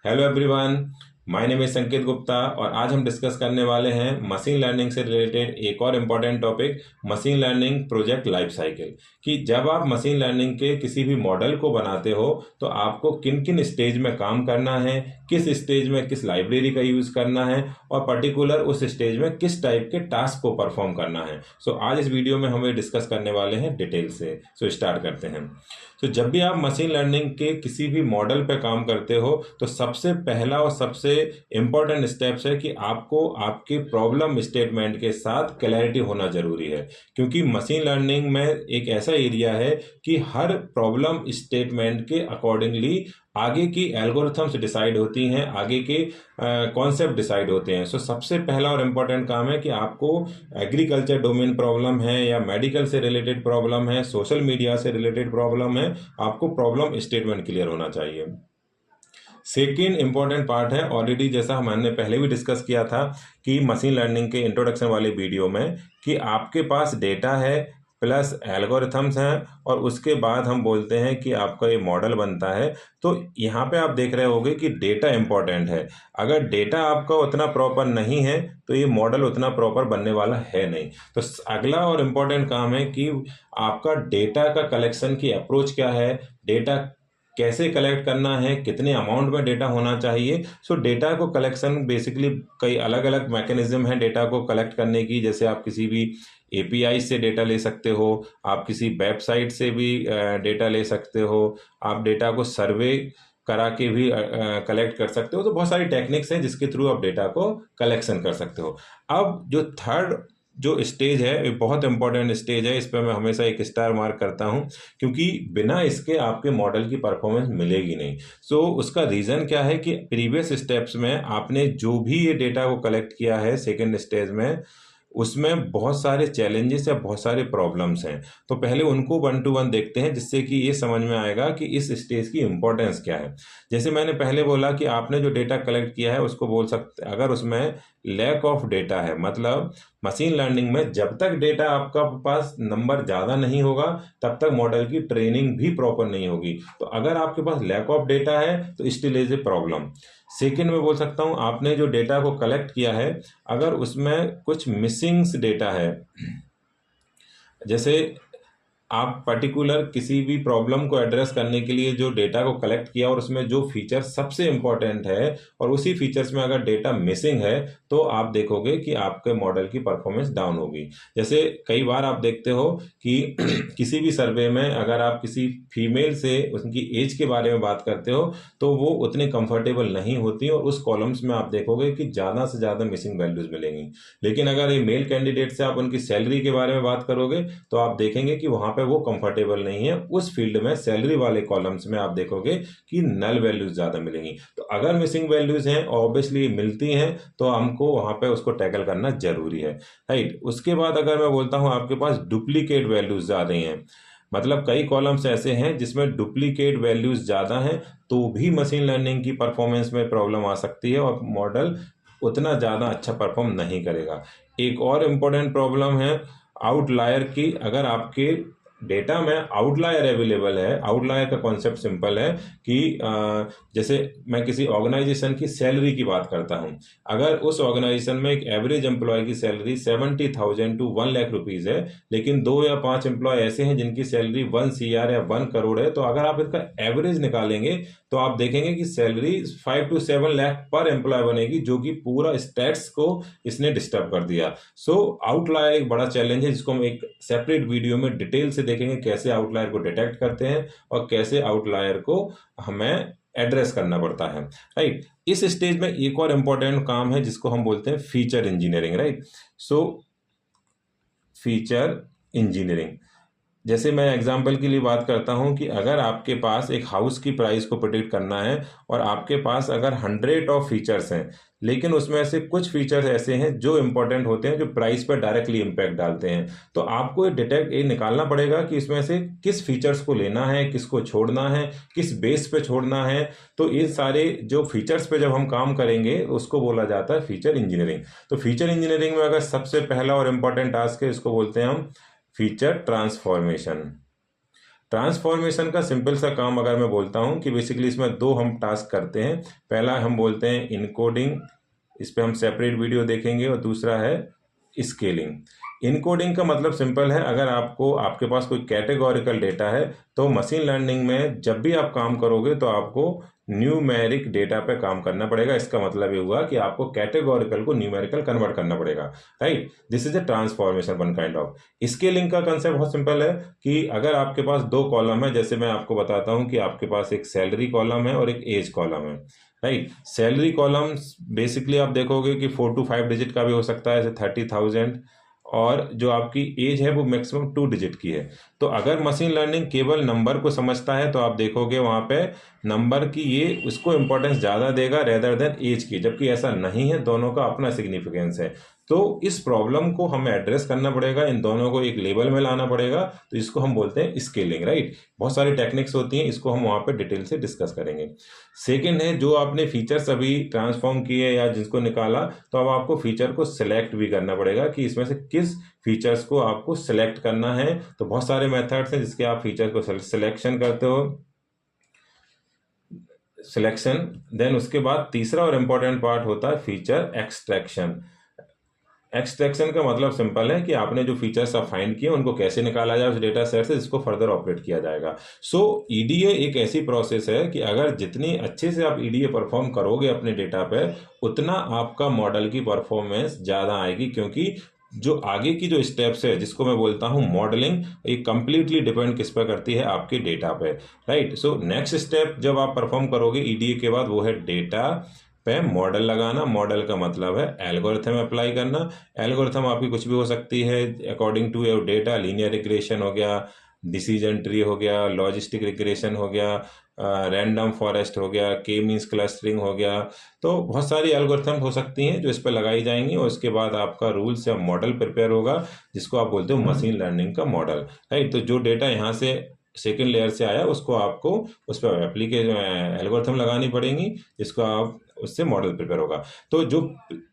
Hello everyone, my name is संकेत गुप्ता और आज हम डिस्कस करने वाले हैं मशीन लर्निंग से रिलेटेड एक और important topic machine learning project life cycle. कि जब आप मशीन लर्निंग के किसी भी मॉडल को बनाते हो तो आपको किन किन स्टेज में काम करना है, किस स्टेज में किस लाइब्रेरी का यूज़ करना है और पर्टिकुलर उस स्टेज में किस टाइप के टास्क को परफॉर्म करना है। आज इस वीडियो में हम डिस्कस करने वाले हैं डिटेल से। स्टार्ट करते हैं। जब भी आप मशीन लर्निंग के किसी भी मॉडल पे काम करते हो तो सबसे पहला और सबसे इम्पॉर्टेंट स्टेप्स है कि आपको आपके प्रॉब्लम स्टेटमेंट के साथ क्लैरिटी होना जरूरी है, क्योंकि मशीन लर्निंग में एक ऐसा एरिया है कि हर प्रॉब्लम स्टेटमेंट के अकॉर्डिंगली आगे की एल्गोरिथम्स डिसाइड होती हैं, आगे के कॉन्सेप्ट डिसाइड होते हैं। सबसे पहला और इम्पोर्टेंट काम है कि आपको एग्रीकल्चर डोमेन प्रॉब्लम है या मेडिकल से रिलेटेड प्रॉब्लम है, सोशल मीडिया से रिलेटेड प्रॉब्लम है, आपको प्रॉब्लम स्टेटमेंट क्लियर होना चाहिए। सेकेंड इंपॉर्टेंट पार्ट है, ऑलरेडी जैसा हमने पहले भी डिस्कस किया था कि मशीन लर्निंग के इंट्रोडक्शन वाले वीडियो में, कि आपके पास डेटा है प्लस एल्गोरिथम्स हैं और उसके बाद हम बोलते हैं कि आपका ये मॉडल बनता है। तो यहाँ पे आप देख रहे होंगे कि डेटा इंपॉर्टेंट है। अगर डेटा आपका उतना प्रॉपर नहीं है तो ये मॉडल उतना प्रॉपर बनने वाला है नहीं। तो अगला और इम्पॉर्टेंट काम है कि आपका डेटा का कलेक्शन की अप्रोच क्या है, डेटा कैसे कलेक्ट करना है, कितने अमाउंट में डेटा होना चाहिए। डेटा को कलेक्शन बेसिकली कई अलग अलग मैकेनिज्म हैं डेटा को कलेक्ट करने की। जैसे आप किसी भी एपीआई से डेटा ले सकते हो, आप किसी वेबसाइट से भी डेटा ले सकते हो, आप डेटा को सर्वे करा के भी कलेक्ट कर सकते हो। तो बहुत सारी टेक्निक्स हैं जिसके थ्रू आप डेटा को कलेक्शन कर सकते हो। अब जो थर्ड जो स्टेज है, एक बहुत इंपॉर्टेंट स्टेज है, इस पर मैं हमेशा एक स्टार मार्क करता हूं, क्योंकि बिना इसके आपके मॉडल की परफॉर्मेंस मिलेगी नहीं। उसका रीज़न क्या है कि प्रीवियस स्टेप्स में आपने जो भी ये डेटा को कलेक्ट किया है सेकेंड स्टेज में, उसमें बहुत सारे चैलेंजेस या बहुत सारे प्रॉब्लम्स हैं। तो पहले उनको 1 to 1 देखते हैं, जिससे कि ये समझ में आएगा कि इस स्टेज की इम्पोर्टेंस क्या है। जैसे मैंने पहले बोला कि आपने जो डेटा कलेक्ट किया है उसको बोल सकते, अगर उसमें लैक ऑफ डेटा है, मतलब मशीन लर्निंग में जब तक डेटा आपका पास नंबर ज़्यादा नहीं होगा तब तक मॉडल की ट्रेनिंग भी प्रॉपर नहीं होगी। तो अगर आपके पास लैक ऑफ डेटा है तो still is a problem. Second में बोल सकता हूँ, आपने जो डेटा को कलेक्ट किया है अगर उसमें कुछ मिसिंग्स डेटा है, जैसे आप पर्टिकुलर किसी भी प्रॉब्लम को एड्रेस करने के लिए जो डेटा को कलेक्ट किया और उसमें जो फीचर सबसे इम्पॉर्टेंट है और उसी फीचर्स में अगर डेटा मिसिंग है तो आप देखोगे कि आपके मॉडल की परफॉर्मेंस डाउन होगी। जैसे कई बार आप देखते हो कि किसी भी सर्वे में अगर आप किसी फीमेल से उनकी एज के बारे में बात करते हो तो वो उतने कंफर्टेबल नहीं होती और उस कॉलम्स में आप देखोगे कि ज़्यादा से ज़्यादा मिसिंग वैल्यूज मिलेंगी। लेकिन अगर ये मेल कैंडिडेट से आप उनकी सैलरी के बारे में बात करोगे तो आप देखेंगे कि वहाँ पे वो कंफर्टेबल नहीं है, उस फील्ड में सैलरी वाले कॉलम्स में आप देखोगे कि नल वैल्यूज ज़्यादा मिलेंगी। तो अगर मिसिंग वैल्यूज हैं, ऑब्वियसली मिलती हैं, तो हमको वहाँ पे उसको टैकल करना जरूरी है, राइट। उसके बाद अगर मैं बोलता हूँ आपके पास डुप्लीकेट वैल्यूज ज़्यादा हैं, मतलब कई कॉलम्स ऐसे हैं जिसमें डुप्लीकेट वैल्यूज ज़्यादा हैं, तो भी मशीन लर्निंग की परफॉर्मेंस में प्रॉब्लम आ सकती है और मॉडल उतना ज़्यादा अच्छा परफॉर्म नहीं करेगा। एक और इम्पोर्टेंट प्रॉब्लम है आउटलायर की। अगर आपके डेटा में आउटलायर अवेलेबल है, आउटलायर का कॉन्सेप्ट सिंपल है कि जैसे मैं किसी ऑर्गेनाइजेशन की सैलरी की बात करता हूं, अगर उस ऑर्गेनाइजेशन में एक एवरेज एम्प्लॉय की सैलरी 70,000 to 1 लाख रुपीस है, लेकिन 2 या 5 एम्प्लॉय ऐसे हैं जिनकी सैलरी 1 CR या 1 करोड़ है, तो अगर आप इसका एवरेज निकालेंगे तो आप देखेंगे कि सैलरी 5 to 7 लाख पर एम्प्लॉय बनेगी, जो कि पूरा स्टैट्स को इसने डिस्टर्ब कर दिया। आउटलायर एक बड़ा चैलेंज है जिसको हम एक सेपरेट वीडियो में डिटेल से देखेंगे, कैसे आउटलायर को डिटेक्ट करते हैं और कैसे आउटलायर को हमें एड्रेस करना पड़ता है, राइट। इस स्टेज में एक और इंपॉर्टेंट काम है जिसको हम बोलते हैं feature engineering, right. Feature engineering, जैसे मैं एग्जांपल के लिए बात करता हूं कि अगर आपके पास एक हाउस की प्राइस को प्रेडिक्ट करना है और आपके पास अगर 100 ऑफ फीचर्स हैं, लेकिन उसमें से कुछ फीचर्स ऐसे हैं जो इंपॉर्टेंट होते हैं, जो प्राइस पर डायरेक्टली इम्पैक्ट डालते हैं, तो आपको ये निकालना पड़ेगा कि इसमें से किस फीचर्स को लेना है, किसको छोड़ना है, किस बेस पे छोड़ना है। तो ये सारे जो फीचर्स पे जब हम काम करेंगे उसको बोला जाता है फीचर इंजीनियरिंग। तो फीचर इंजीनियरिंग में अगर सबसे पहला और इम्पॉर्टेंट टास्क है, इसको बोलते हैं हम फीचर ट्रांसफॉर्मेशन। ट्रांसफॉर्मेशन का सिंपल सा काम अगर मैं बोलता हूँ कि बेसिकली इसमें दो हम टास्क करते हैं। पहला हम बोलते हैं इनकोडिंग, इस पर हम सेपरेट वीडियो देखेंगे, और दूसरा है स्केलिंग। इनकोडिंग का मतलब सिंपल है, अगर आपको आपके पास कोई कैटेगोरिकल डेटा है तो मशीन लर्निंग में जब भी आप काम करोगे तो आपको न्यूमेरिक डेटा पे काम करना पड़ेगा। इसका मतलब ये हुआ कि आपको कैटेगोरिकल को न्यूमेरिकल कन्वर्ट करना पड़ेगा, right. This is a transformation one kind of. Scaling का कंसेप्ट बहुत सिंपल है कि अगर आपके पास दो कॉलम है, जैसे मैं आपको बताता हूं कि आपके पास एक सैलरी कॉलम है और एक एज कॉलम है, राइट। सैलरी कॉलम बेसिकली आप देखोगे कि 4 to 5 डिजिट का भी हो सकता है, जैसे 30,000, और जो आपकी एज है वो मैक्सिमम 2 डिजिट की है। तो अगर मशीन लर्निंग केवल नंबर को समझता है तो आप देखोगे वहाँ पे नंबर की ये उसको इम्पोर्टेंस ज़्यादा देगा रेदर देन एज की, जबकि ऐसा नहीं है, दोनों का अपना सिग्निफिकेंस है। तो इस प्रॉब्लम को हमें एड्रेस करना पड़ेगा, इन दोनों को एक लेवल में लाना पड़ेगा, तो इसको हम बोलते हैं स्केलिंग, राइट। बहुत सारी टेक्निक्स होती हैं, इसको हम वहाँ पे डिटेल से डिस्कस करेंगे। सेकेंड है, जो आपने फीचर्स अभी ट्रांसफॉर्म किए या जिसको निकाला, तो अब आपको फीचर को सिलेक्ट भी करना पड़ेगा कि इसमें से किस फीचर्स को आपको सिलेक्ट करना है। तो बहुत सारे मेथड्स हैं जिसके आप फीचर को सिलेक्शन करते हो, सिलेक्शन। देन उसके बाद तीसरा और इम्पोर्टेंट पार्ट होता है फीचर एक्सट्रैक्शन। एक्सट्रैक्शन का मतलब सिंपल है कि आपने जो फीचर्स आप फाइंड किए उनको कैसे निकाला जाए उस डेटा सेट से, जिसको फर्दर ऑपरेट किया जाएगा। सो ईडीए एक ऐसी प्रोसेस है कि अगर जितनी अच्छे से आप ईडीए परफॉर्म करोगे अपने डेटा पे, उतना आपका मॉडल की परफॉर्मेंस ज़्यादा आएगी, क्योंकि जो आगे की जो स्टेप्स है जिसको मैं बोलता हूँ मॉडलिंग, ये कंप्लीटली डिपेंड किस पर करती है, आपके डेटा पे, राइट। सो नेक्स्ट स्टेप जब आप परफॉर्म करोगे ईडीए के बाद, वो है डेटा पे मॉडल लगाना। मॉडल का मतलब है एल्गोरिथम अप्लाई करना। एल्गोरिथम आपकी कुछ भी हो सकती है according to your data. Linear regression हो गया, डिसीजन ट्री हो गया, लॉजिस्टिक रिग्रेशन हो गया, रैंडम फॉरेस्ट हो गया, के मींस क्लस्टरिंग हो गया। तो बहुत सारी एल्गोरिथम हो सकती हैं जो इस पर लगाई जाएंगी, और उसके बाद आपका रूल्स या मॉडल प्रिपेयर होगा, जिसको आप बोलते हो मशीन लर्निंग का मॉडल, राइट। तो जो डेटा यहाँ से सेकेंड लेयर से आया उसको आपको उस पर एप्लीकेशन एल्गोरिथम लगानी पड़ेंगी, जिसको आप उससे मॉडल प्रिपेयर होगा। तो जो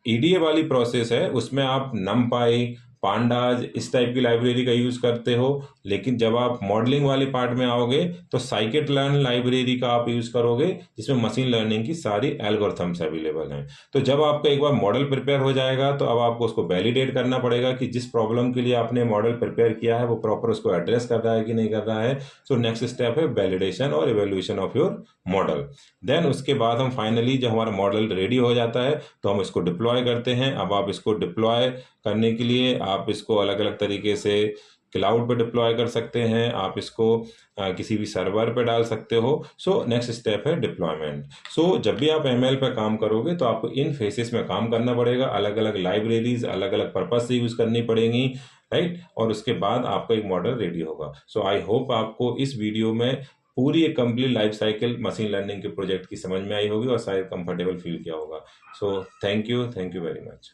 ईडीए वाली प्रोसेस है उसमें आप नमपाई, पांडाज, इस टाइप की लाइब्रेरी का यूज़ करते हो, लेकिन जब आप मॉडलिंग वाले पार्ट में आओगे तो साइकिट लर्न लाइब्रेरी का आप यूज़ करोगे, जिसमें मशीन लर्निंग की सारी एल्गोरिथम्स अवेलेबल हैं। तो जब आपका एक बार मॉडल प्रिपेयर हो जाएगा तो अब आपको उसको वैलिडेट करना पड़ेगा कि जिस प्रॉब्लम के लिए आपने मॉडल प्रिपेयर किया है वो प्रॉपर उसको एड्रेस कर रहा है कि नहीं कर रहा है। सो नेक्स्ट स्टेप है वैलिडेशन और evaluation of your model. Then उसके बाद हम फाइनली जब हमारा मॉडल रेडी हो जाता है तो हम इसको डिप्लॉय करते हैं। अब आप इसको डिप्लॉय करने के लिए आप इसको अलग अलग तरीके से क्लाउड पे डिप्लॉय कर सकते हैं, आप इसको किसी भी सर्वर पे डाल सकते हो। सो नेक्स्ट स्टेप है डिप्लॉयमेंट। सो जब भी आप एमएल पे काम करोगे तो आपको इन फेसेस में काम करना पड़ेगा, अलग अलग लाइब्रेरीज अलग अलग पर्पज से यूज़ करनी पड़ेंगी, राइट। और उसके बाद आपका एक मॉडल रेडी होगा। सो आई होप आपको इस वीडियो में पूरी एक complete life cycle machine learning के प्रोजेक्ट की समझ में आई होगी और शायद कंफर्टेबल फील किया होगा। So thank you very much.